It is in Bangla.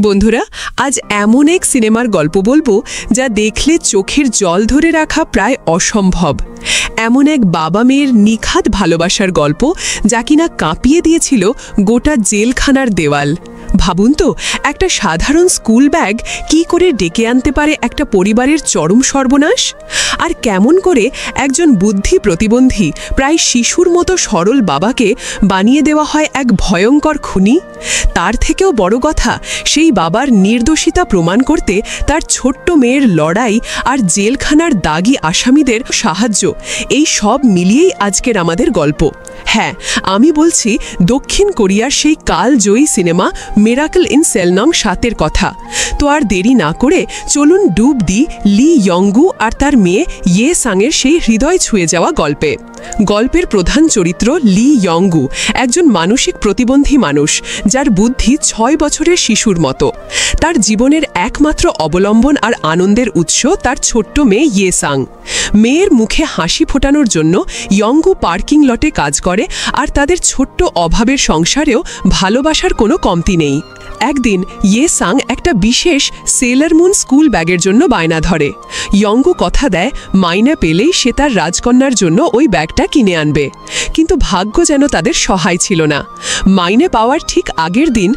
বন্ধুরা, আজ এমন এক সিনেমার গল্প বলবো যা দেখলে চোখের জল ধরে রাখা প্রায় অসম্ভব। এমন এক বাবা মেয়ের নিখাদ ভালোবাসার গল্প যা কিনা কাঁপিয়ে দিয়েছিল গোটা জেলখানার দেওয়াল। ভাবুন তো, একটা সাধারণ স্কুল ব্যাগ কি করে ডেকে আনতে পারে একটা পরিবারের চরম সর্বনাশ। আর কেমন করে একজন বুদ্ধি প্রতিবন্ধী প্রায় শিশুর মতো সরল বাবাকে বানিয়ে দেওয়া হয় এক ভয়ঙ্কর খুনি। তার থেকেও বড় কথা, সেই বাবার নির্দোষিতা প্রমাণ করতে তার ছোট্ট মেয়ের লড়াই আর জেলখানার দাগী আসামিদের সাহায্য, এই সব মিলিয়েই আজকের আমাদের গল্প। হ্যাঁ, আমি বলছি দক্ষিণ কোরিয়ার সেই কালজয়ী সিনেমা মিরাকল ইন সেল নং 7-এর কথা। তো আর দেরি না করে চলুন ডুব দিই লি ইয়ংগু আর তার মেয়ে ইয়ে সাংয়ের সেই হৃদয় ছুঁয়ে যাওয়া গল্পে। গল্পের প্রধান চরিত্র লি ইয়ংগু একজন মানসিক প্রতিবন্ধী মানুষ, যার বুদ্ধি 6 বছরের শিশুর মতো। তার জীবনের একমাত্র অবলম্বন আর আনন্দের উৎস তার ছোট্ট মেয়ে ইয়ে সাং। মেয়ের মুখে হাসি ফোটানোর জন্য ইয়ংগু পার্কিং লটে কাজ করে, আর তাদের ছোট্ট অভাবের সংসারেও ভালোবাসার কোনো কমতি নেই। একদিন ইয়ে সাং একটা বিশেষ সেলার মুন স্কুল ব্যাগের জন্য বায়না ধরে। ইয়ংগু কথা দেয় মাইনে পেলেই সে তার রাজকন্যার জন্য ওই ব্যাগটা কিনে আনবে। কিন্তু ভাগ্য যেন তাদের সহায় ছিল না। মাইনে পাওয়ার ঠিক আগের দিন